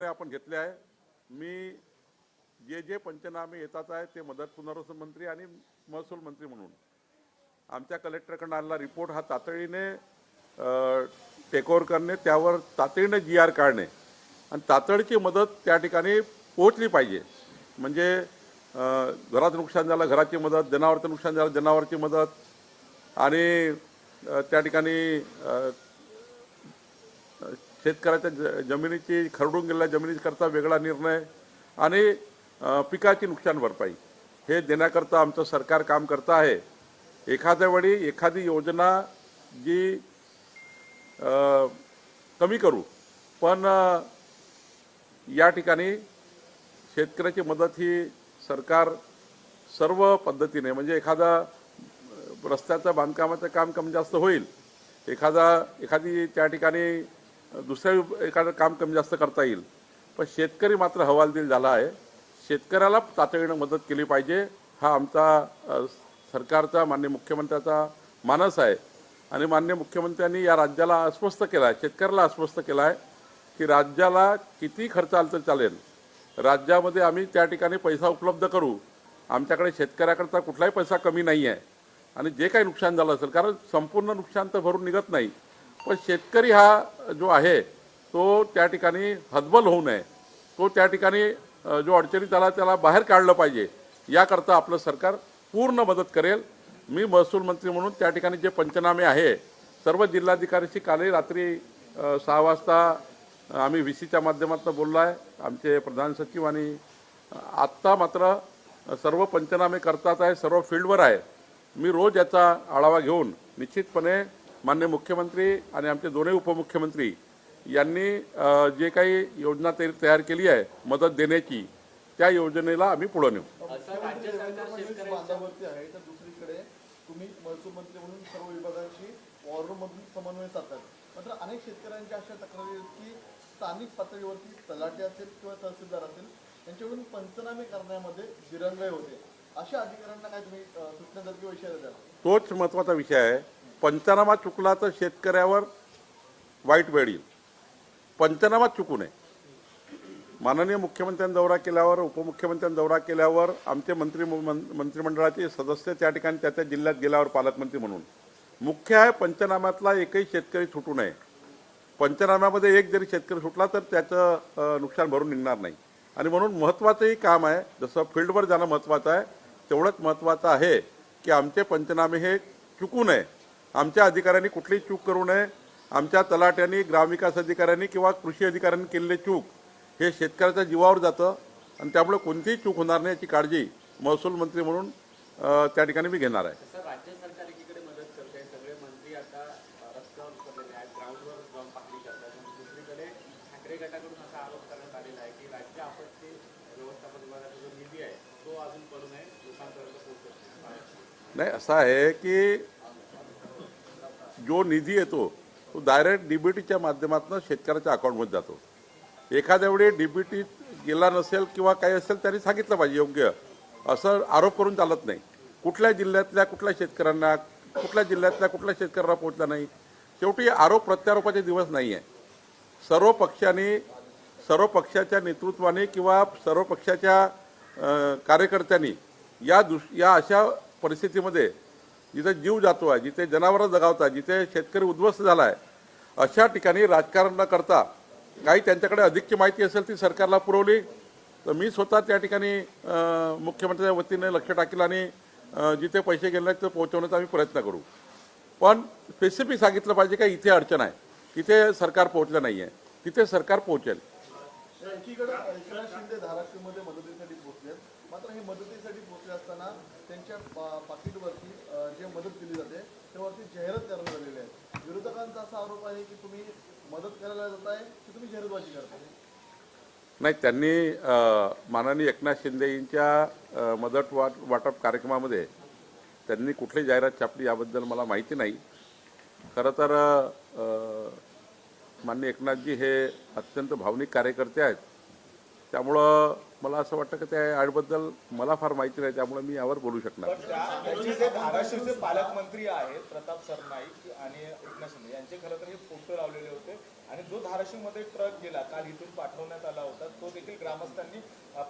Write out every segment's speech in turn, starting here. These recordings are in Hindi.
आपण घेतले आहे। मी जे जे पंचनामे येतात आहे ते मदत पुनर्वसन मंत्री आणि महसूल मंत्री म्हणून आमच्या कलेक्टरकडून आलेला रिपोर्ट हा तातडीने टेकओव्हर करणे, त्यावर तातडीने GR काढणे आणि तातडीची मदत त्या ठिकाणी पोहोचली पाहिजे। म्हणजे घराचं नुकसान झालं घराची मदत, जनावरांचं नुकसान झालं जनावरांची मदत आणि त्या ठिकाणी शेतकऱ्याच्या जमिनीची खरडून गेलेल्या जमिनीकरता वेगळा निर्णय आणि पिकाची नुकसान भरपाई हे देण्याकरता आमचं सरकार काम करतं आहे। एखाद्या वेळी एखादी योजना जी कमी करू, पण या ठिकाणी शेतकऱ्याची मदत ही सरकार सर्व पद्धतीने, म्हणजे एखादा रस्त्याचं बांधकामाचं काम कमी जास्त होईल, एखादी त्या ठिकाणी दुसऱ्या एखादं काम कमी जास्त करता येईल, पण शेतकरी मात्र हवालदिल झाला आहे। शेतकऱ्याला तातडीने मदत केली पाहिजे हा आमचा सरकारचा माननीय मुख्यमंत्र्याचा मानस आहे। आणि माननीय मुख्यमंत्र्यांनी या राज्याला आश्वस्त केलं आहे, शेतकऱ्याला आश्वस्त केलं आहे की राज्याला किती खर्च आला तर चालेल, राज्यामध्ये आम्ही त्या ठिकाणी पैसा उपलब्ध करू, आमच्याकडे शेतकऱ्याकरता कुठलाही पैसा कमी नाही आहे। आणि जे काही नुकसान झालं असेल, कारण संपूर्ण नुकसान तर भरून निघत नाही, पण शेतकरी हा जो आहे तो त्या ठिकाणी हतबल होऊ नये, तो त्या ठिकाणी जो अडचणीत आला त्याला बाहेर काढलं पाहिजे, याकरता आपलं सरकार पूर्ण मदत करेल। मी महसूल मंत्री म्हणून त्या ठिकाणी जे पंचनामे आहे सर्व जिल्हाधिकाऱ्यांशी कालही रात्री 6 वाजता आम्ही VCच्या माध्यमातून बोललो आहे, आमचे प्रधान सचिव, आणि आत्ता मात्र सर्व पंचनामे करतात आहे, सर्व फील्डवर आहे। मी रोज याचा आढावा घेऊन निश्चितपणे माननीय मुख्यमंत्री आणि आमचे दोन्ही उपमुख्यमंत्री यांनी जे काही योजना तयार केली आहे मदत देण्याची, त्या योजनेला आम्ही पुढे नेऊ। राज्य सरकार शेतकऱ्यांवरती आहे तर दुसरीकडे तुम्ही महसूल मंत्री म्हणून सर्व विभागांशी वॉर रूममधून समन्वय साधतात, मात्र अनेक शेतकऱ्यांच्या अशा तक्रारी आहेत की स्थानिक पातळीवरती तलाठी असेल किंवा तहसीलदार असेल यांच्याकडून पंचनामे करण्यामध्ये दिरंगाई होते। अशा अधिकाऱ्यांना काय तुम्ही सूचना द्याल किंवा इशारा द्याल? तोच महत्त्वाचा विषय आहे। पंचनामा चुकला तर शेतकऱ्यावर वाईट वेळ येईल, पंचनामा चुकू नये। माननीय मुख्यमंत्र्यांनी दौरा केल्यावर, उपमुख्यमंत्र्यांनी दौरा केल्यावर आमचे मंत्रिमंडळाचे सदस्य त्या ठिकाणी त्या जिल्ह्यात गेल्यावर पालकमंत्री म्हणून मुख्य आहे पंचनाम्यातला एकही शेतकरी सुटू नये। पंचनाम्यामध्ये एक जरी शेतकरी सुटला तर त्याचं नुकसान भरून निघणार नाही, आणि म्हणून महत्त्वाचंही काम आहे। जसं फील्डवर जाणं महत्त्वाचं आहे, तेवढंच महत्त्वाचं आहे की आमचे पंचनामे हे चुकू नये, आमच्या अधिकाऱ्यांनी कुठलीही चूक करू नये। आमच्या तलाट्यांनी, ग्रामविकास अधिकाऱ्यांनी किंवा कृषी अधिकाऱ्यांनी केलेले चूक हे शेतकऱ्याच्या जीवावर जातं, आणि त्यामुळे कोणतीही चूक होणार नाही याची काळजी महसूल मंत्री म्हणून त्या ठिकाणी मी घेणार आहे। राज्य सरकार एकीकडे मदत करते, सगळे मंत्री आता रस्त्यावर उतरलेले आहेत, ग्राउंडवर जाऊन पाहणी करतात, आणि दुसरीकडे ठाकरे गटाकडून असा आरोप करण्यात आलेला आहे की राज्य आपत्ती व्यवस्थापन विभागाचा जो निधी आहे तो अजून पडू नये, लोकांपर्यंत पोहोचत नाही। असं आहे की जो निधी येतो तो डायरेक्ट DBTच्या माध्यमातून शेतकऱ्याच्या अकाउंटमध्ये जातो। एखाद्या वेळी DBT गेला नसेल किंवा काही असेल त्यांनी सांगितलं पाहिजे योग्य, असं आरोप करून चालत नाही। कुठल्या जिल्ह्यातल्या कुठल्या शेतकऱ्यांना, कुठल्या जिल्ह्यातल्या कुठल्या शेतकऱ्यांना पोहोचला नाही, शेवटी आरोप प्रत्यारोपाचे दिवस नाही आहे। सर्व पक्षांनी, सर्व पक्षाच्या नेतृत्वाने किंवा सर्व पक्षाच्या कार्यकर्त्यांनी या अशा परिस्थितीमध्ये जिथे जीव जातो आहे, जिथे जनावरं जगावतात, जिथे शेतकरी उद्ध्वस्त झाला आहे, अशा ठिकाणी राजकारण न करता काही त्यांच्याकडे अधिकची माहिती असेल ती सरकारला पुरवली तर मी स्वतः त्या ठिकाणी मुख्यमंत्र्यांच्या वतीने लक्ष टाकेल आणि जिथे पैसे गेले ते पोहोचवण्याचा आम्ही प्रयत्न करू। पण स्पेसिफिक सांगितलं पाहिजे का इथे अडचण आहे, तिथे सरकार पोहोचलं नाही आहे, तिथे सरकार पोहोचेल। एकीकडे एकनाथ शिंदे धाराशिवमध्ये मदतीसाठी पोहोचले, मात्र हे मदतीसाठी पोहोचले असताना त्यांच्या पाकिटवरती जे मदत दिली जाते त्यावरती जाहिरात करण्यात आलेली आहे। विरोधकांचा असा आरोप आहे की तुम्ही मदत करायला जाताय की तुम्ही जाहिरातबाजी करताय? नाही, त्यांनी माननीय एकनाथ शिंदेंच्या मदत वाटप कार्यक्रमामध्ये त्यांनी कुठली जाहिरात छापली याबद्दल मला माहिती नाही। खरं तर माननीय एकनाथजी हे अत्यंत भावनिक कार्यकर्ते आहेत, त्यामुळं मला असं वाटतं की त्या ॲडबद्दल मला फार माहिती नाही, त्यामुळे मी यावर बोलू शकणार नाही। धाराशिवचे पालकमंत्री आहेत प्रताप सरनाईक आणि एकनाथ शिंदे यांचे खरं तर हे फोटो लावलेले होते आणि जो धाराशिवमध्ये ट्रक गेला काल इथून पाठवण्यात आला होता तो देखील ग्रामस्थांनी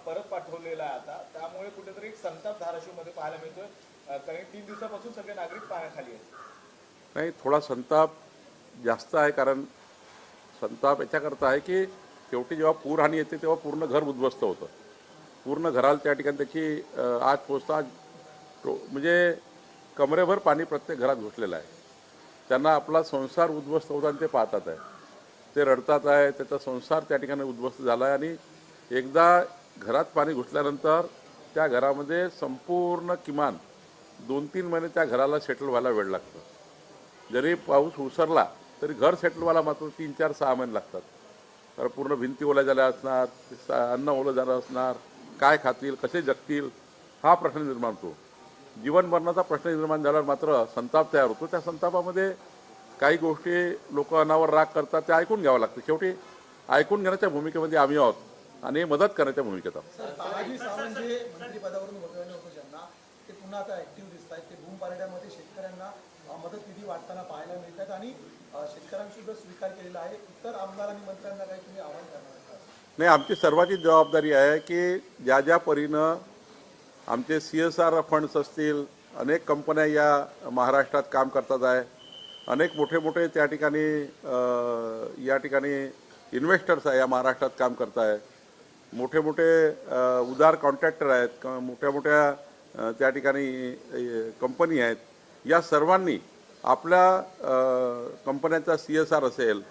परत पाठवलेला आहे आता. त्यामुळे कुठेतरी एक संताप धाराशिवमध्ये पाहायला मिळतोय. कारण 3 दिवसापासून सगळे नागरिक पाण्याखाली आहेत. नाही, थोडा संताप जास्त आहे, कारण संताप याच्याकरता आहे की शेवटी जेव्हा पूरहानी येते तेव्हा पूर्ण घर उद्ध्वस्त होतं. पूर्ण घराला त्या ठिकाणी त्याची आज पोचता म्हणजे कमरेभर पाणी प्रत्येक घरात घुसलेलं आहे. त्यांना आपला संसार उद्ध्वस्त होताना ते पाहतात आहे, ते रडतात आहे, त्याचा संसार त्या ठिकाणी उद्ध्वस्त झाला आहे. आणि एकदा घरात पाणी घुसल्यानंतर त्या घरामध्ये संपूर्ण किमान 2-3 महिने त्या घराला सेटल व्हायला वेळ लागतो. जरी पाऊस उसरला तरी घर सेटल व्हायला मात्र 3-4-6 महिने लागतात. तर पूर्ण भिंती ओल्या झाल्या असणार, अन्न ओलं झालं असणार, काय खातील, कसे जगतील, हा प्रश्न निर्माण होतो. जीवन मरणाचा प्रश्न निर्माण झाल्यावर मात्र संताप तयार होतो. त्या संतापामध्ये काही गोष्टी लोक अनावर राग करतात, त्या ऐकून घ्यावं लागतं. शेवटी ऐकून घेण्याच्या भूमिकेमध्ये आम्ही आहोत आणि मदत करण्याच्या भूमिकेत आहोत. तानाजी सावंत जे मंत्रिपदावरून वगळले होते ज्यांना, ते पुन्हा आता ऍक्टिव्ह दिसत आहेत. ते भूम पारड्यामध्ये शेतकऱ्यांना मदत निधी वाटताना पाहायला मिळतात आणि शेतकऱ्यांनी सुद्धा स्वीकार केलेला आहे. इतर आमदार आणि मंत्र्यांना काही तुम्ही आवाहन करणार का? नाही, आमची सर्वांची जबाबदारी आहे की ज्या ज्या परीनं आमचे CSR फंड्स असतील, अनेक कंपन्या या महाराष्ट्रात काम करतात आहे, अनेक मोठे मोठे त्या ठिकाणी या ठिकाणी इन्व्हेस्टर्स आहे या महाराष्ट्रात काम करत आहे, मोठे मोठे उदार कॉन्ट्रॅक्टर आहेत, मोठ्या मोठ्या त्या ठिकाणी कंपनी आहेत. या सर्वांनी आपल्या कंपन्यांचा CSR असेल,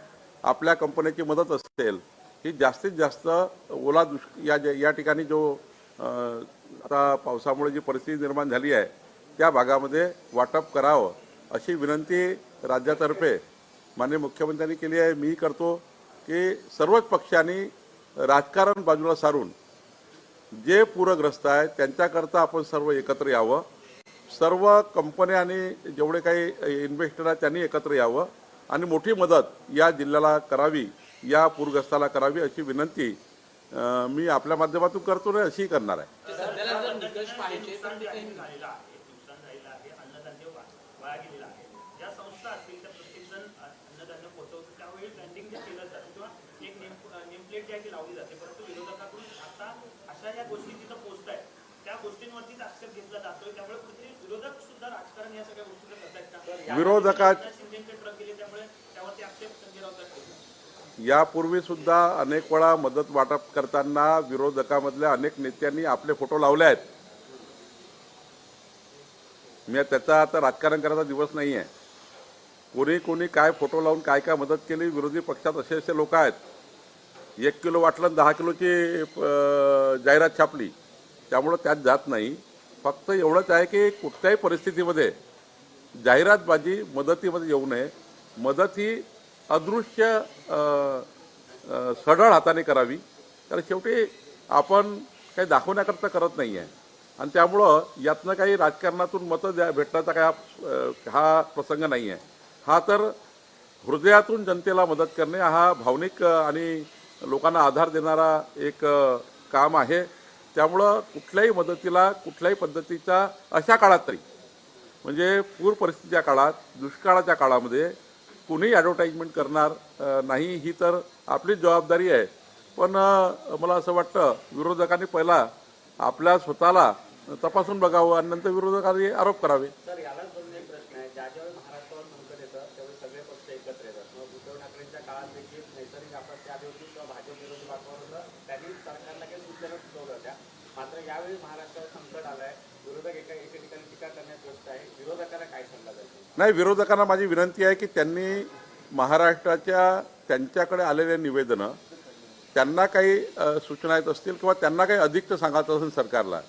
आपल्या कंपन्याची मदत असेल, ही जास्तीत जास्त ओला या ठिकाणी जो आता पावसामुळे जी परिस्थिती निर्माण झाली आहे त्या भागामध्ये वाटप करावं अशी विनंती राज्यातर्फे माननीय मुख्यमंत्र्यांनी केली आहे. मी करतो की सर्वच पक्षांनी राजकारण बाजूला सारून जे पूरग्रस्त आहेत त्यांच्याकरता आपण सर्व एकत्र यावं. सर्व कंपन्या आणि जेवढे काही इन्व्हेस्टर आहेत त्यांनी एकत्र यावं आणि मोठी मदत या जिल्ह्याला करावी, या पूरग्रस्ताला करावी अशी विनंती मी आपल्या माध्यमातून करतो ना, अशी करणार आहे. सध्याला जर निकष पाहिजे तर ते काही झालेला आहे, नुकसान झालेलं आहे, अन्नधान्य वाया गेलेलं आहे. ज्या संस्था असतील त्या प्रत्येकजण अन्नधान्य पोहोचवतो त्यावेळी ब्रँडिंग जे केलं जातं किंवा एक नेमप्लेट जी आहे ती लावली जाते, परंतु विरोधकाकडून आता अशा ज्या गोष्टी तिथं पोहोचत आहेत त्या गोष्टींवरतीच आक्षेप घेतला जातोय. त्यामुळे कुठेतरी विरोधक सुद्धा राजकारण या सगळ्या गोष्टी करतायत का? शिंदेचे ट्रक गेले त्यामुळे त्यावरती आक्षेप संजय राऊत करतात. यापूर्वी सुद्धा अनेक वेळा मदत वाटप करताना विरोधकामधल्या अनेक नेत्यांनी आपले फोटो लावले आहेत. मी त्याचा आता राजकारण करायचा दिवस नाही आहे. कोणी काय फोटो लावून काय काय मदत केली, विरोधी पक्षात असे लोक आहेत. 1 किलो वाटलं 10 किलोची जाहिरात छापली, त्यामुळं त्यात जात नाही. फक्त एवढंच आहे की कुठल्याही परिस्थितीमध्ये जाहिरातबाजी मदतीमध्ये येऊ नये. मदत ही अदृश्य सढळ हाताने करावी, कारण शेवटी आपण काही दाखवण्याकरता करत नाही आहे. आणि त्यामुळं यातनं काही राजकारणातून मतं भेटण्याचा काय हा प्रसंग नाही आहे. हा तर हृदयातून जनतेला मदत करणे हा भावनिक आणि लोकांना आधार देणारा एक काम आहे. त्यामुळं कुठल्याही मदतीला कुठल्याही पद्धतीचा अशा काळात तरी म्हणजे पूर परिस्थितीच्या काळात, दुष्काळाच्या काळामध्ये कुणीही ॲडव्हर्टाइजमेंट करणार नाही, ही तर आपलीच जबाबदारी आहे. पण मला असं वाटतं विरोधकांनी पहिला आपल्या स्वतःला तपासून बघावं आणि नंतर विरोधकांनी आरोप करावे. सर, यालाच बघून एक प्रश्न आहे, ज्यावेळी महाराष्ट्रावर संकट येतं त्यावेळी सगळे पक्ष एकत्र येतात. मग उद्धव ठाकरेंच्या काळात देखील नैसर्गिक आपत्ती आली होती किंवा भाजप विरोधी वातावरण त्यांनी सरकारला काही सूचना सुचवल्या होत्या. मात्र यावेळी महाराष्ट्रावर संकट आलंय, विरोधक एका ठिकाणी टीका करण्यात व्यस्त आहे. विरोधकांना काय सल्ला द्यायचा? नाही, विरोधकांना माझी विनंती आहे की त्यांनी महाराष्ट्राच्या त्यांच्याकडे आलेले निवेदनं, त्यांना काही सूचना येत असतील किंवा त्यांना काही अधिक सांगायचं असेल सरकारला,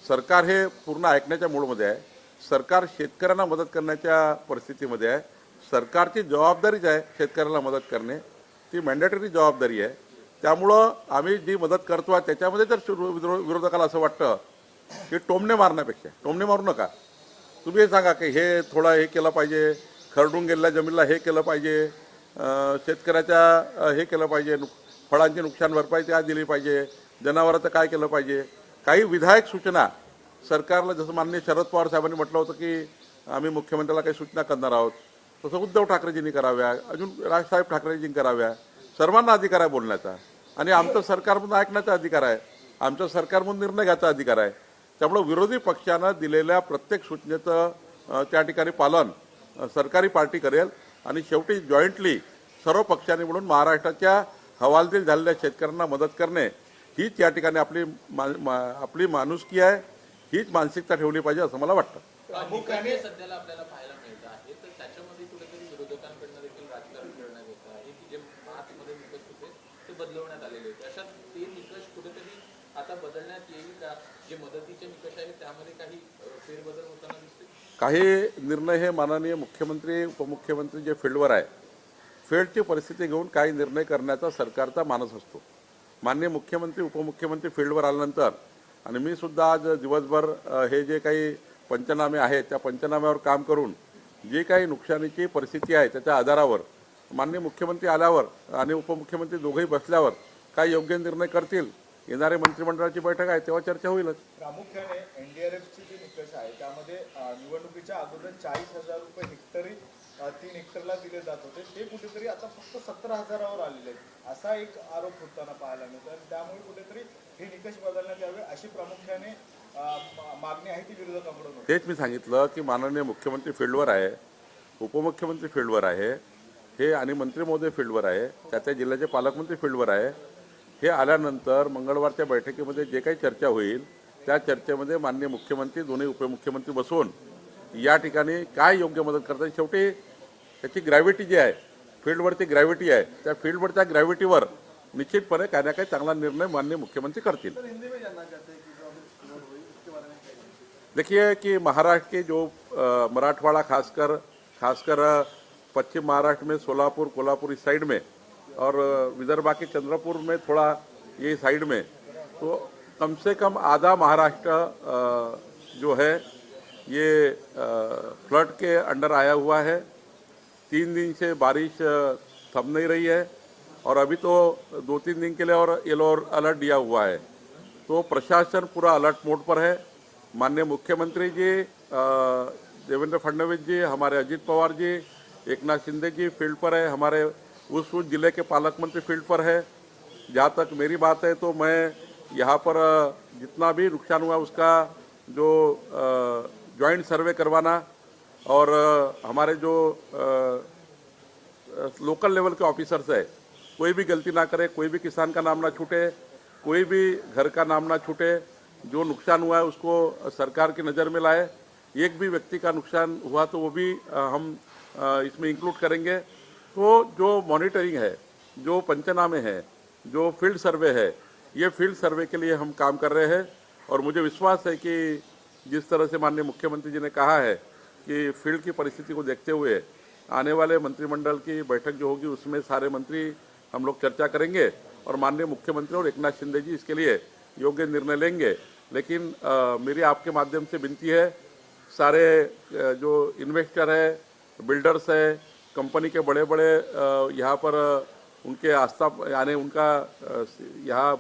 सरकार हे पूर्ण ऐकण्याच्या मूडमध्ये आहे. सरकार शेतकऱ्यांना मदत करण्याच्या परिस्थितीमध्ये आहे. सरकारची जबाबदारीच आहे शेतकऱ्याला मदत करणे, ती मॅन्डेटरी जबाबदारी आहे. त्यामुळं आम्ही जी मदत करतो आहे त्याच्यामध्ये जर विरोधकाला असं वाटतं की टोमणे मारण्यापेक्षा, टोमणे मारू नका, तुम्ही हे सांगा की हे थोडं हे केलं पाहिजे, खरडून गेलेल्या जमिनीला हे केलं पाहिजे, शेतकऱ्याच्या हे केलं पाहिजे, फळांची नुकसान भरपाई त्या दिली पाहिजे, जनावरांचं काय केलं पाहिजे. काही विधायक सूचना सरकारला, जसं माननीय शरद पवार साहेबांनी म्हटलं होतं की आम्ही मुख्यमंत्र्याला काही सूचना करणार आहोत, तसं उद्धव ठाकरेजींनी कराव्या, अजून राजसाहेब ठाकरेजींनी कराव्या. सर्वांना अधिकार आहे बोलण्याचा आणि आमचं सरकारमधून ऐकण्याचा अधिकार आहे, आमच्या सरकारमधून निर्णय घ्यायचा अधिकार आहे. त्यामुळे विरोधी पक्षानं दिलेल्या प्रत्येक सूचनेचं त्या ठिकाणी पालन सरकारी पार्टी करेल आणि शेवटी जॉईंटली सर्व पक्षांनी मिळून महाराष्ट्राच्या हवालदिल झालेल्या शेतकऱ्यांना मदत करणे हीच या ठिकाणी आपली माणुसकी आहे, हीच मानसिकता ठेवली पाहिजे असं मला वाटतं. प्रामुख्याने सध्याला आपल्याला पाहायला मिळतं आहे, तर त्याच्यामध्ये कुठेतरी विरोधकांकडनं देखील राजकारण करण्यात येतं आहे की जे मार्चमध्ये निकष होते ते बदलवण्यात आलेले होते. अशात ते निकष कुठेतरी आता बदलण्यात येईल का? जे मदतीचे निकष आहेत त्यामध्ये काही फेरबदल होताना दिसते? काही निर्णय हे माननीय मुख्यमंत्री उपमुख्यमंत्री जे फील्डवर आहे, फील्डची परिस्थिती घेऊन काही निर्णय करण्याचा सरकारचा मानस असतो. माननीय मुख्यमंत्री उपमुख्यमंत्री फील्डवर आल्यानंतर आणि मी सुद्धा आज दिवसभर हे जे काही पंचनामे आहेत त्या पंचनाम्यावर काम करून जी काही नुकसानीची परिस्थिती आहे त्याच्या आधारावर माननीय मुख्यमंत्री आल्यावर आणि उपमुख्यमंत्री दोघेही बसल्यावर काय योग्य निर्णय करतील, येणारे मंत्रिमंडळाची बैठक आहे तेव्हा चर्चा होईलच. प्रामुख्याने एनडीआरएफचे जे निकष आहे त्यामध्ये निवडणुकीच्या अगोदर 40,000 रुपये हेक्टरी 3 हेक्टरला दिले जात होते, ते कुठेतरी आता फक्त 17,000वर आलेले आहेत असा एक आरोप होताना पाहायला मिळतो. त्यामुळे कुठेतरी हे निकष बदलण्यात यावे अशी प्रामुख्याने मागणी आहे ती विरोधकांकडून होती. तेच मी सांगितलं की माननीय मुख्यमंत्री फील्डवर आहे, उपमुख्यमंत्री फील्डवर आहे हे आणि मंत्री महोदय फील्डवर आहे, त्या जिल्ह्याचे पालकमंत्री फील्डवर आहे. हे आल्यानंतर मंगळवारच्या बैठकीमध्ये जे काही चर्चा होईल त्या चर्चेमध्ये माननीय मुख्यमंत्री दोन्ही उपमुख्यमंत्री बसून या ठिकाणी काय योग्य मदत करतात. शेवटी त्याची ग्रॅव्हिटी जी आहे, फील्डवरची ग्रॅव्हिटी आहे, त्या फील्डवरच्या ग्रॅव्हिटीवर निश्चितपणे काही ना काही चांगला निर्णय माननीय मुख्यमंत्री करतील. देखिए कि महाराष्ट्र के जो मराठवाड़ा खासकर पश्चिम महाराष्ट्र में सोलापुर कोल्हापुर इस साइड में और विदर्भा के चंद्रपुर में थोड़ा ये साइड में, तो कम से कम आधा महाराष्ट्र जो है ये फ्लड के अंडर आया हुआ है. 3 दिन से बारिश थम नहीं रही है और अभी तो 2-3 दिन के लिए और येलो अलर्ट दिया हुआ है. तो प्रशासन पूरा अलर्ट मोड पर है. माननीय मुख्यमंत्री जी देवेंद्र फडणवीस जी, हमारे अजित पवार जी, एकनाथ शिंदे जी फील्ड पर है, हमारे उस जिले के पालक मंत्री फील्ड पर है. जहाँ तक मेरी बात है तो मैं यहाँ पर जितना भी नुकसान हुआ उसका जो जॉइंट सर्वे करवाना और हमारे जो लोकल लेवल के ऑफिसर्स है कोई भी गलती ना करे, कोई भी किसान का नाम ना छूटे, कोई भी घर का नाम ना छूटे, जो नुकसान हुआ है उसको सरकार की नज़र में लाए. एक भी व्यक्ति का नुकसान हुआ तो वो भी हम इसमें इंक्लूड करेंगे. तो जो मॉनिटरिंग है, जो पंचनामे हैं, जो फील्ड सर्वे है, ये फील्ड सर्वे के लिए हम काम कर रहे हैं और मुझे विश्वास है कि जिस तरह से माननीय मुख्यमंत्री जी ने कहा है कि फील्ड की परिस्थिति को देखते हुए आने वाले मंत्रिमंडल की बैठक जो होगी उसमें सारे मंत्री हम लोग चर्चा करेंगे और माननीय मुख्यमंत्री और एकनाथ शिंदे जी इसके लिए योग्य निर्णय लेंगे. लेकिन मेरी आपके माध्यम से विनती है, सारे जो इन्वेस्टर है, बिल्डर्स है, कंपनी के बड़े बड़े यहाँ पर उनके आस्था यानी उनका यहाँ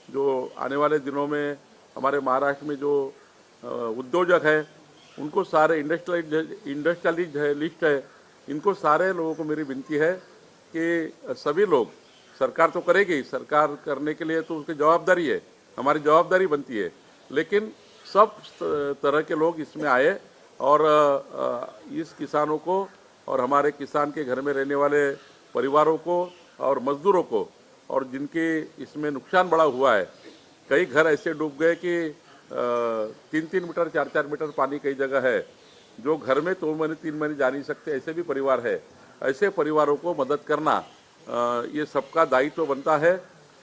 जो आने वाले दिनों में हमारे महाराष्ट्र में जो उद्योजक है उनको सारे इंडस्ट्रियलिस्ट है, इनको सारे लोगों को मेरी विनती है कि सभी लोग, सरकार तो करेगी, सरकार करने के लिए तो उसकी जवाबदारी है, हमारी जवाबदारी बनती है, लेकिन सब तरह के लोग इसमें आए और इस किसानों को और हमारे किसान के घर में रहने वाले परिवारों को और मजदूरों को और जिनके इसमें नुकसान बड़ा हुआ है, कई घर ऐसे डूब गए कि 3-3 मीटर 4-4 मीटर पानी कई जगह है, जो घर में 2 महीने 3 महीने जा नहीं सकते, ऐसे भी परिवार है. ऐसे परिवारों को मदद करना ये सबका दायित्व बनता है.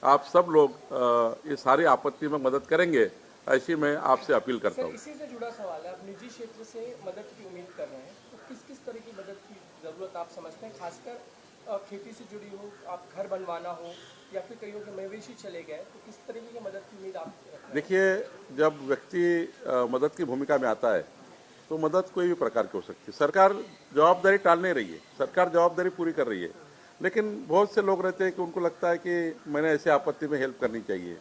आप सब लोग ये सारी आपत्ति में मदद करेंगे ऐसी मैं आपसे अपील करता हूँ. इसी से जुड़ा सवाल है, आप निजी क्षेत्र से मदद की उम्मीद कर रहे हैं, तो किस किस तरह की मदद की ज़रूरत आप समझते हैं? खासकर खेती से जुड़ी हो, आप घर बनवाना हो या फिर कहीं के मवेशी चले गए, तो किस तरीके की मदद की उम्मीद आप रखते हैं? देखिए, जब व्यक्ति मदद की भूमिका में आता है तो मदद कोई भी प्रकार की हो सकती है. सरकार जवाबदारी टाल नहीं रही है, सरकार जवाबदारी पूरी कर रही है, लेकिन बहुत से लोग रहते हैं कि उनको लगता है कि मैंने ऐसे आपत्ति में हेल्प करनी चाहिए.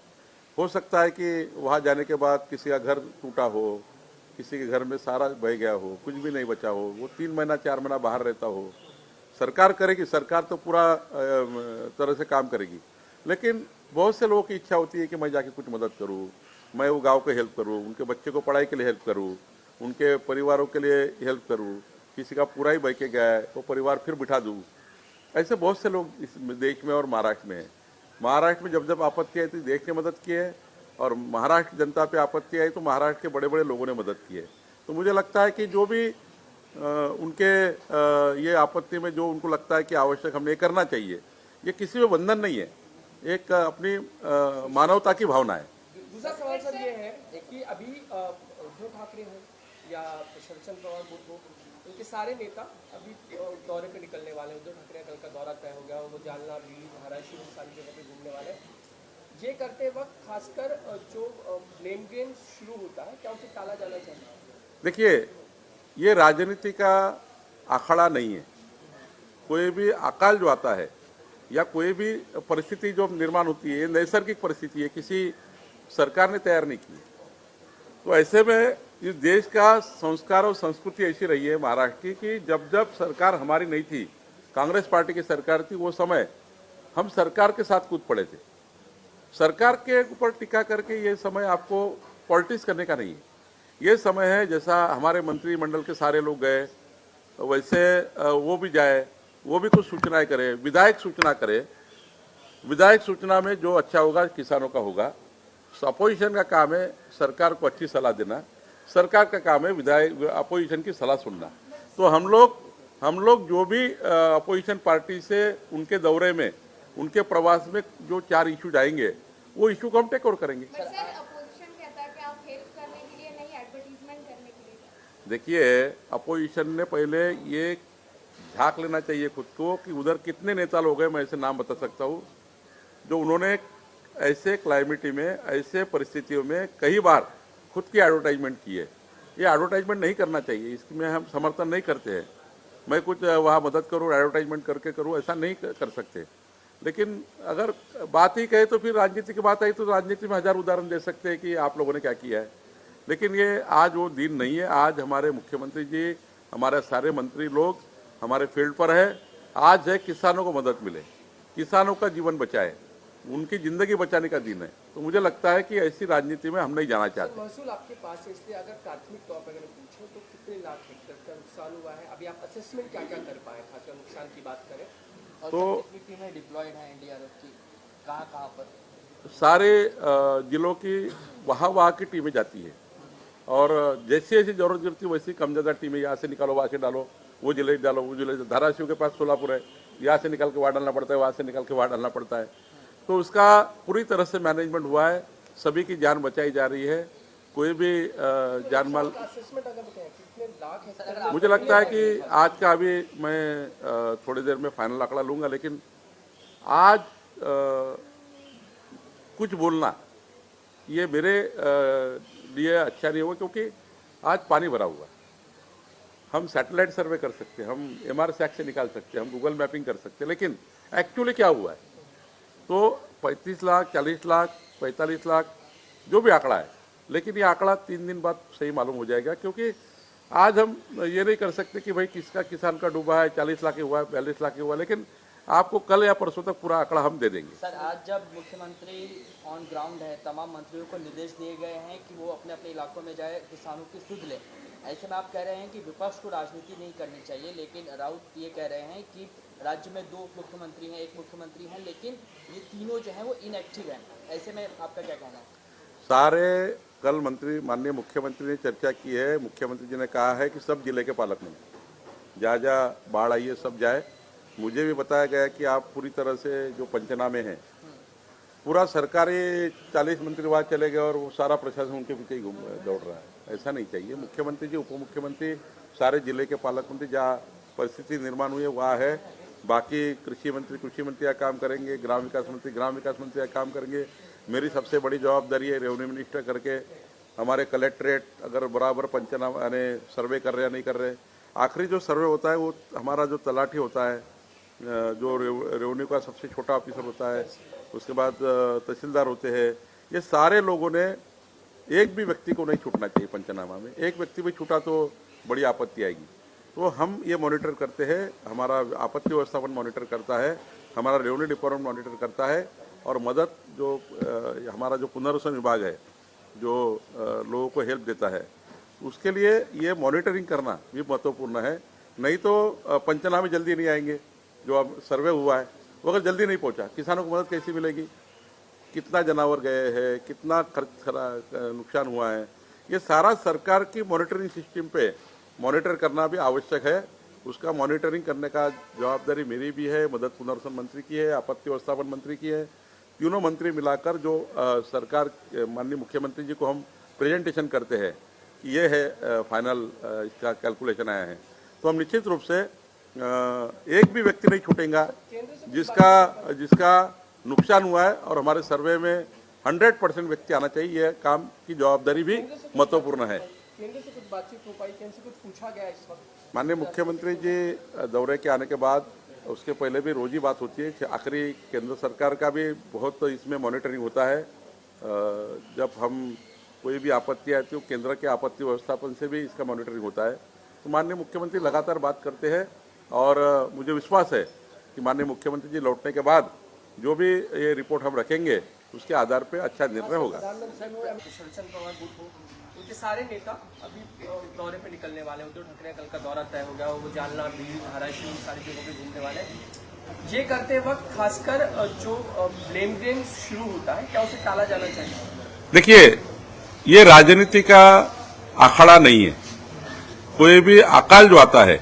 हो सकता है कि वहाँ जाने के बाद किसी का घर टूटा हो, किसी के घर में सारा बह गया हो, कुछ भी नहीं बचा हो, वो 3 महीना 4 महीना बाहर रहता हो, सरकार करेगी, सरकार तो पूरा तरह से काम करेगी, लेकिन बहुत से लोगों की इच्छा होती है कि मैं जाके कुछ मदद करूं, मैं वो गांव को हेल्प करूं, उनके बच्चे को पढ़ाई के लिए हेल्प करूं, उनके परिवारों के लिए हेल्प करूं, किसी का पूरा ही बह के गया है वो परिवार फिर बिठा दूं। ऐसे बहुत से लोग इस देश में और महाराष्ट्र में हैं। महाराष्ट्र में जब जब आपत्ति आई थी देश ने मदद की है, और महाराष्ट्र जनता पे आपत्ति आई तो महाराष्ट्र के बड़े बड़े लोगों ने मदद की है। तो मुझे लगता है कि जो भी उनके ये आपत्ति में जो उनको लगता है कि आवश्यक हमने ये करना चाहिए, ये किसी में बंधन नहीं है, एक अपनी मानवता की भावना है। दूसरा सवाल सर ये है कि अभी उद्धव ठाकरे हो या शरद पवार हो, उनके सारे नेता अभी दौरे पे निकलने वाले हैं। उद्धव ठाकरे कल का दौरा तय हो गया, वो जालना, बीड, धाराशिव सारी जगह पे घूमने वाले हैं। ये करते वक्त खासकर जो ब्लेम गेम शुरू होता है, क्या उसे टाला जाना चाहिए? देखिए, ये राजनीति का अखाड़ा नहीं है। कोई भी अकाल जो आता है या कोई भी परिस्थिति जो निर्माण होती है, नैसर्गिक परिस्थिति है, किसी सरकार ने तैयार नहीं की। तो ऐसे में इस देश का संस्कार और संस्कृति ऐसी रही है महाराष्ट्र की कि जब जब सरकार हमारी नहीं थी, कांग्रेस पार्टी की सरकार थी, वो समय हम सरकार के साथ कूद पड़े थे। सरकार के ऊपर टीका करके ये समय आपको पॉलिटिक्स करने का नहीं है। ये समय है जैसा हमारे मंत्रिमंडल के सारे लोग गए वैसे वो भी जाए, वो भी कुछ सूचनाएं करे, विधायक सूचना करे। विधायक सूचना में जो अच्छा होगा किसानों का होगा। अपोजिशन का काम है सरकार को अच्छी सलाह देना, सरकार का काम है विधायक अपोजिशन की सलाह सुनना। तो हम लोग जो भी अपोजिशन पार्टी से उनके दौरे में, उनके प्रवास में जो 4 इशू आएंगे वो इशू को हम टेक ओवर करेंगे। सर, अपोजिशन कहता है कि आप हेल्प करने के लिए नहीं, एडवर्टीजमेंट करने के लिए। देखिए, अपोजिशन ने पहले ये झांक लेना चाहिए खुद को कि उधर कितने नेता लोग हैं, मैं ऐसे नाम बता सकता हूँ, जो उन्होंने ऐसे क्लाइमेटी में, ऐसे परिस्थितियों में कई बार खुद की एडवर्टाइजमेंट की है। ये एडवर्टाइजमेंट नहीं करना चाहिए, इसमें हम समर्थन नहीं करते हैं। मैं कुछ वहाँ मदद करूँ, एडवर्टाइजमेंट करके करूँ, ऐसा नहीं कर सकते। लेकिन अगर बात ही कहे तो फिर राजनीति की बात आई तो राजनीति में 1000 उदाहरण दे सकते हैं कि आप लोगों ने क्या किया है। लेकिन ये आज वो दिन नहीं है। आज हमारे मुख्यमंत्री जी, हमारे सारे मंत्री लोग हमारे फील्ड पर है। आज है किसानों को मदद मिले, किसानों का जीवन बचाए, उनकी जिंदगी बचाने का दिन है। तो मुझे लगता है कि ऐसी राजनीति में हम नहीं जाना चाहते। महसूल आपके पास है, इसलिए अगर प्राथमिक तौर पर अगर पूछो तो कितने लाख हेक्टेयर का नुकसान हुआ है? अभी आप असेसमेंट क्या क्या कर पाए, खासकर नुकसान की बात करें तो कितनी टीमें डिप्लॉयड हैं एनडीआरएफ की, कहाँ पर? सारे जिलों की वहाँ की टीमें जाती है, और जैसी जैसी जरूरत गिरती है वैसी कम ज़्यादा टीमें यहाँ से निकालो, वहाँ से डालो, वो जिले डालो, वो जिले। धाराशिव के पास सोलापुर है, यहाँ से निकाल के वहाँ डालना पड़ता है, वहाँ से निकाल के वहाँ डालना पड़ता है। तो उसका पूरी तरह से मैनेजमेंट हुआ है, सभी की जान बचाई जा रही है। कोई भी जान माल, असेसमेंट अगर बताएं कितने लाख हेक्टेयर? मुझे लगता है कि आज का अभी मैं थोड़ी देर में फाइनल आंकड़ा लूँगा, लेकिन आज कुछ बोलना ये मेरे लिए अच्छा नहीं होगा, क्योंकि आज पानी भरा हुआ। हम सैटेलाइट सर्वे कर सकते हैं, हम MRSAT से निकाल सकते हैं, हम गूगल मैपिंग कर सकते हैं, लेकिन एक्चुअली क्या हुआ है तो 35 लाख, 40 लाख, 45 लाख जो भी आंकड़ा है, लेकिन ये आंकड़ा 3 दिन बाद सही मालूम हो जाएगा। क्योंकि आज हम ये नहीं कर सकते कि भाई किसका किसान का डूबा है, 40 लाख ही हुआ है, 42 लाख ही हुआ, लेकिन आपको कल या परसों तक पूरा आंकड़ा हम दे देंगे। सर, आज जब मुख्यमंत्री ऑन ग्राउंड है, तमाम मंत्रियों को निर्देश दिए गए हैं कि वो अपने अपने इलाकों में जाए, किसानों की सुध लें। ऐसे में आप कह रहे हैं कि विपक्ष को राजनीति नहीं करनी चाहिए, लेकिन राउत ये कह रहे हैं कि राज्य में 2 मुख्यमंत्री हैं, 1 मुख्यमंत्री हैं, लेकिन ये तीनों जो हैं वो इनएक्टिव हैं। ऐसे में आपका क्या कहना है? सारे कल माननीय मुख्यमंत्री ने चर्चा की है। मुख्यमंत्री जी ने कहा है कि सब जिले के पालक में जहाँ जहाँ बाढ़ आई है सब जाए। मुझे भी बताया गया कि आप पूरी तरह से जो पंचनामे हैं, पूरा सरकारी 40 मंत्री वहाँ चले गए और वो सारा प्रशासन उनके पीछे ही दौड़ रहा है। ऐसा नहीं चाहिए। मुख्यमंत्री जी, उप मुख्यमंत्री, सारे जिले के पालक मंत्री जहाँ परिस्थिति निर्माण हुई है वहाँ है। बाकी कृषि मंत्री का काम करेंगे, ग्राम विकास मंत्री का काम करेंगे। मेरी सबसे बड़ी जवाबदारी है रेवेन्यू मिनिस्टर करके हमारे कलेक्ट्रेट अगर बराबर पंचनामा यानी सर्वे कर रहे हैं नहीं कर रहे। आखिरी जो सर्वे होता है वो हमारा जो तलाठी होता है, जो रेवेन्यू का सबसे छोटा ऑफिसर होता है, उसके बाद तहसीलदार होते हैं। ये सारे लोगों ने एक भी व्यक्ति को नहीं छूटना चाहिए पंचनामा में। एक व्यक्ति भी छूटा तो बड़ी आपत्ति आएगी। तो हम ये मॉनिटर करते हैं, हमारा आपत्ति व्यवस्थापन मॉनिटर करता है, हमारा रेवेन्यू डिपार्टमेंट मॉनिटर करता है, और मदद जो हमारा जो पुनर्वसन विभाग है जो लोगों को हेल्प देता है, उसके लिए ये मॉनिटरिंग करना भी महत्वपूर्ण है। नहीं तो पंचनामे जल्दी नहीं आएंगे। जो अब सर्वे हुआ है वो अगर जल्दी नहीं पहुंचा, किसानों को मदद कैसी मिलेगी? कितना जानवर गए हैं, कितना खर्च नुकसान हुआ है, ये सारा सरकार की मॉनिटरिंग सिस्टम पे मॉनिटर करना भी आवश्यक है। उसका मॉनिटरिंग करने का जवाबदारी मेरी भी है, मदद पुनर्वसन मंत्री की है, आपत्ति व्यवस्थापन मंत्री की है। तीनों मंत्री मिलाकर जो सरकार माननीय मुख्यमंत्री जी को हम प्रेजेंटेशन करते हैं, ये है फाइनल इसका कैलकुलेशन आया है। तो हम निश्चित रूप से एक भी व्यक्ति नहीं छूटेगा जिसका नुकसान हुआ है, और हमारे सर्वे में 100% व्यक्ति आना चाहिए। ये काम की जवाबदारी भी महत्वपूर्ण है। केंद्र से कुछ बातचीत हो पाई, केंद्र से कुछ पूछा गया इस वक्त? माननीय मुख्यमंत्री जी दौरे के आने के बाद, उसके पहले भी रोज ही बात होती है। आखिरी केंद्र सरकार का भी बहुत इसमें मॉनिटरिंग होता है। जब हम कोई भी आपत्ति आती है, केंद्र के आपत्ति व्यवस्थापन से भी इसका मॉनिटरिंग होता है। तो माननीय मुख्यमंत्री लगातार बात करते हैं, और मुझे विश्वास है कि माननीय मुख्यमंत्री जी लौटने के बाद जो भी ये रिपोर्ट हम रखेंगे, उसके आधार पर अच्छा निर्णय होगा। शरद पवार गुट हो, उनके सारे नेता अभी दौरे पे निकलने वाले हैं। उद्धव ठाकरे कल का दौरा तय हो गया, वो जालना, बीड़, धाराशिव सारी जगहों पे घूमने वाले हैं। ये करते वक्त खासकर जो ब्लेम गेम शुरू होता है, क्या उसे टाला जाना चाहिए? देखिए, ये राजनीति का अखाड़ा नहीं है। कोई भी अकाल जो आता है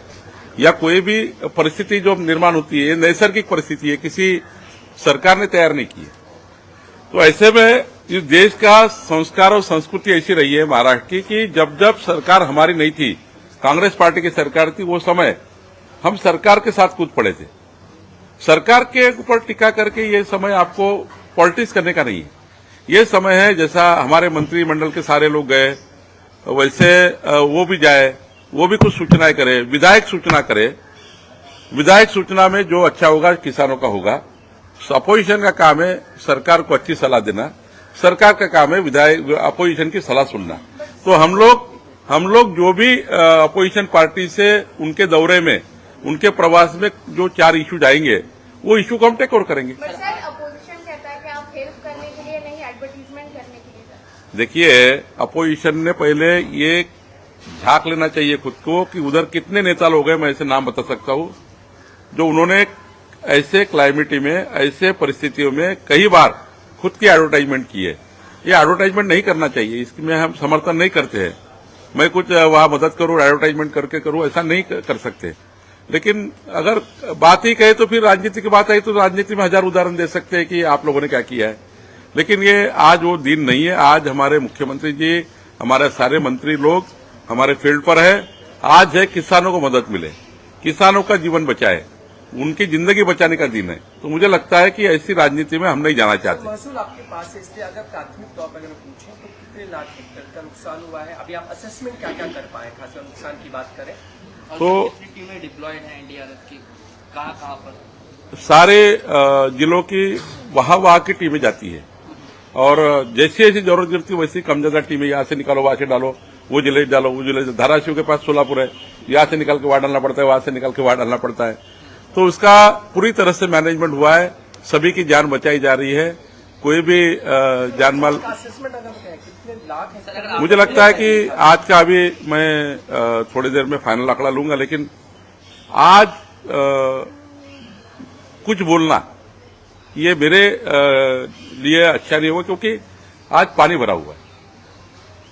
या कोई भी परिस्थिति जो निर्माण होती है, नैसर्गिक परिस्थिति है, किसी सरकार ने तैयार नहीं की है। तो ऐसे में इस देश का संस्कार और संस्कृति ऐसी रही है महाराष्ट्र की कि जब जब सरकार हमारी नहीं थी, कांग्रेस पार्टी की सरकार थी, वो समय हम सरकार के साथ कूद पड़े थे। सरकार के ऊपर टीका करके ये समय आपको पॉलिटिक्स करने का नहीं है। ये समय है, जैसा हमारे मंत्रिमंडल के सारे लोग गए वैसे वो भी जाए, वो भी कुछ सूचनाएं करे, विधायक सूचना करे। विधायक सूचना में जो अच्छा होगा किसानों का होगा। अपोजिशन का काम है सरकार को अच्छी सलाह देना, सरकार का काम है विधायक अपोजिशन की सलाह सुनना। तो हम लोग जो भी अपोजिशन पार्टी से उनके दौरे में, उनके प्रवास में जो 4 इश्यूज आएंगे, वो इश्यू को हम टेक ओवर करेंगे। सर, अपोजिशन कहता है कि आप हेल्प करने के लिए नहीं, एडवर्टीजमेंट करने के लिए। देखिए, अपोजिशन ने पहले ये झांक लेना चाहिए खुद को कि उधर कितने नेता लोग हैं, मैं ऐसे नाम बता सकता हूं, जो उन्होंने ऐसे क्लाइमेटी में, ऐसे परिस्थितियों में कई बार खुद की एडवर्टाइजमेंट की है। ये एडवर्टाइजमेंट नहीं करना चाहिए, इसमें हम समर्थन नहीं करते हैं। मैं कुछ वहां मदद करूं, एडवर्टाइजमेंट करके करूं, ऐसा नहीं कर सकते। लेकिन अगर बात ही कहे तो फिर राजनीति की बात आई तो राजनीति में 1000 उदाहरण दे सकते हैं कि आप लोगों ने क्या किया है। लेकिन ये आज वो दिन नहीं है। आज हमारे मुख्यमंत्री जी, हमारे सारे मंत्री लोग हमारे फील्ड पर है। आज है किसानों को मदद मिले, किसानों का जीवन बचाए, उनकी जिंदगी बचाने का दिन है। तो मुझे लगता है कि ऐसी राजनीति में हम नहीं जाना चाहते। महसूल आपके पास है, इसलिए अगर प्राथमिक तौर पर अगर पूछें तो कितने लाख हेक्टेयर का नुकसान हुआ है? अभी आप असेसमेंट क्या क्या कर पाए, खासकर नुकसान की बात करें तो कितनी टीमें डिप्लॉयड हैं एनडीआरएफ की, कहाँ पर? सारे जिलों की वहां की टीमें जाती है, और जैसी जैसी जरूरत गिरती है वैसी कम ज्यादा टीमें यहाँ से निकालो, वहां से डालो, वो जिले डालो, वो जिले। धाराशिव के पास सोलापुर है, यहाँ से निकाल के वहां डालना पड़ता है, वहां से निकाल के वहां डालना पड़ता है। तो उसका पूरी तरह से मैनेजमेंट हुआ है, सभी की जान बचाई जा रही है। कोई भी जानमाल, असेसमेंट अगर कितने लाख है? मुझे लगता है कि आज का अभी मैं थोड़ी देर में फाइनल आंकड़ा लूंगा, लेकिन आज कुछ बोलना ये मेरे लिए अच्छा नहीं होगा, क्योंकि आज पानी भरा हुआ है।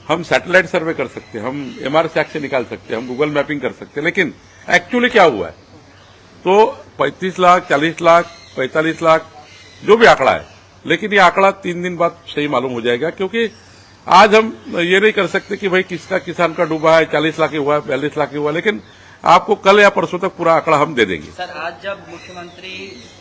हम सैटेलाइट सर्वे कर सकते हैं, हम MRSAT से निकाल सकते हैं, हम गूगल मैपिंग कर सकते हैं, लेकिन एक्चुअली क्या हुआ है तो 35 लाख, 40 लाख, 45 लाख जो भी आंकड़ा है, लेकिन ये आंकड़ा 3 दिन बाद सही मालूम हो जाएगा। क्योंकि आज हम ये नहीं कर सकते कि भाई किसका किसान का डूबा है, 40 लाख ही हुआ है, 42 लाख ही हुआ, लेकिन आपको कल या परसों तक पूरा आंकड़ा हम दे देंगे। सर, आज जब मुख्यमंत्री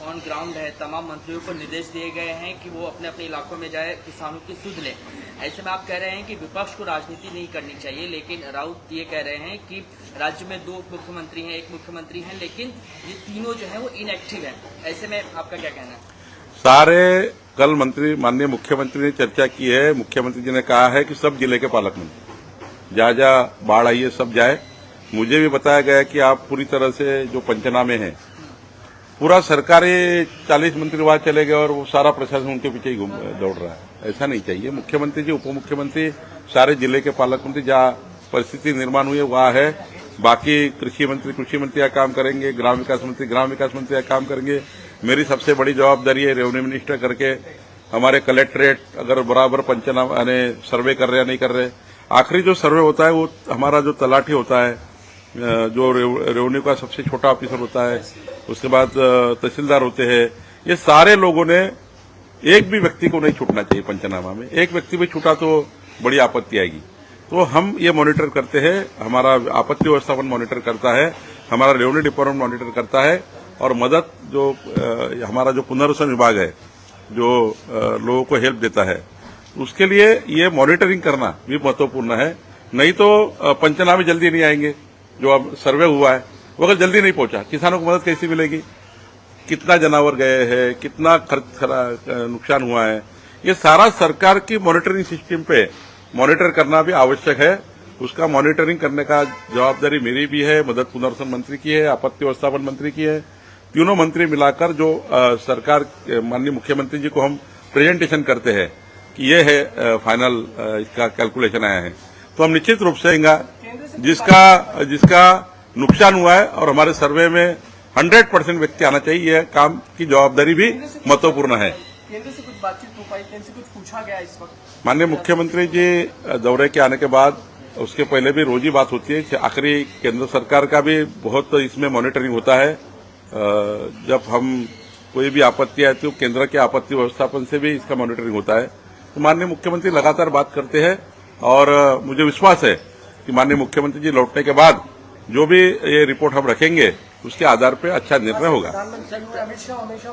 ऑन ग्राउंड है, तमाम मंत्रियों को निर्देश दिए गए हैं कि वो अपने अपने इलाकों में जाए, किसानों की सुध लें। ऐसे में आप कह रहे हैं कि विपक्ष को राजनीति नहीं करनी चाहिए, लेकिन राउत ये कह रहे हैं कि राज्य में 2 मुख्यमंत्री हैं, 1 मुख्यमंत्री हैं, लेकिन ये तीनों जो है वो इनएक्टिव हैं। ऐसे में आपका क्या कहना है? सारे कल माननीय मुख्यमंत्री ने चर्चा की है। मुख्यमंत्री जी ने कहा है कि सब जिले के पालक मंत्री जहाँ जहाँ बाढ़ आई है सब जाए। मुझे भी बताया गया कि आप पूरी तरह से जो पंचनामे हैं, पूरा सरकारी 40 मंत्री वहां चले गए और वो सारा प्रशासन उनके पीछे ही दौड़ रहा है। ऐसा नहीं चाहिए। मुख्यमंत्री जी, उप मुख्यमंत्री, सारे जिले के पालक मंत्री जहाँ परिस्थिति निर्माण हुई है वहां है। बाकी कृषि मंत्री यह काम करेंगे, ग्राम विकास मंत्री यह काम करेंगे। मेरी सबसे बड़ी जवाबदारी है रेवेन्यू मिनिस्टर करके हमारे कलेक्ट्रेट अगर बराबर पंचनामा यानी सर्वे कर रहे या नहीं कर रहे। आखिरी जो सर्वे होता है वो हमारा जो तलाठी होता है, जो रेवेन्यू का सबसे छोटा ऑफिसर होता है, उसके बाद तहसीलदार होते हैं। ये सारे लोगों ने एक भी व्यक्ति को नहीं छूटना चाहिए पंचनामा में। एक व्यक्ति भी छूटा तो बड़ी आपत्ति आएगी। तो हम ये मॉनिटर करते हैं, हमारा आपत्ति व्यवस्थापन मॉनिटर करता है, हमारा रेवेन्यू डिपार्टमेंट मॉनिटर करता है और मदद जो हमारा जो पुनर्वसन विभाग है जो लोगों को हेल्प देता है, उसके लिए ये मॉनिटरिंग करना भी महत्वपूर्ण है। नहीं तो पंचनामे जल्दी नहीं आएंगे। जो अब सर्वे हुआ है वो अगर जल्दी नहीं पहुंचा, किसानों को मदद कैसे मिलेगी? कितना जानवर गए हैं, कितना नुकसान हुआ है, ये सारा सरकार की मॉनिटरिंग सिस्टम पे मॉनिटर करना भी आवश्यक है। उसका मॉनिटरिंग करने का जवाबदारी मेरी भी है, मदद पुनर्वसन मंत्री की है, आपत्ति व्यवस्थापन मंत्री की है। तीनों मंत्री मिलाकर जो सरकार माननीय मुख्यमंत्री जी को हम प्रेजेंटेशन करते हैं कि ये है फाइनल इसका कैलकुलेशन आया है, तो हम निश्चित रूप से जिसका नुकसान हुआ है और हमारे सर्वे में 100% व्यक्ति आना चाहिए, यह काम की जवाबदारी भी महत्वपूर्ण है। केंद्र से कुछ बातचीत हो पाई, केंद्र से कुछ पूछा गया इस वक्त? माननीय मुख्यमंत्री जी दौरे के आने के बाद, उसके पहले भी रोज ही बात होती है। आखिरी केंद्र सरकार का भी बहुत इसमें मॉनिटरिंग होता है। जब हम कोई भी आपत्ति आती है तो केंद्र के आपत्ति व्यवस्थापन से भी इसका मॉनिटरिंग होता है। तो माननीय मुख्यमंत्री लगातार बात करते हैं और मुझे विश्वास है कि माननीय मुख्यमंत्री जी लौटने के बाद जो भी ये रिपोर्ट हम रखेंगे उसके आधार पर अच्छा निर्णय होगा। प्रधानमंत्री अमित शाह हमेशा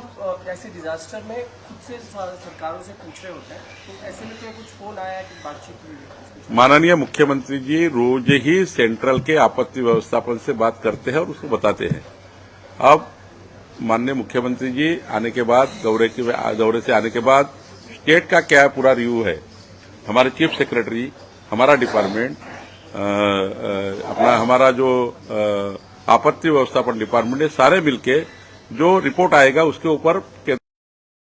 ऐसे डिजास्टर में खुद से सरकारों से पूछ रहे होते हैं, तो ऐसे में तो कुछ फोन आया कि बातचीत हुई? माननीय मुख्यमंत्री जी रोज ही सेंट्रल के आपत्ति व्यवस्थापन से बात करते हैं और उसको बताते हैं। अब माननीय मुख्यमंत्री जी आने के बाद, दौरे से आने के बाद स्टेट का क्या पूरा रिव्यू है, हमारे चीफ सेक्रेटरी, हमारा डिपार्टमेंट, हमारा जो आपत्ति व्यवस्थापन डिपार्टमेंट है, सारे मिलके जो रिपोर्ट आएगा उसके ऊपर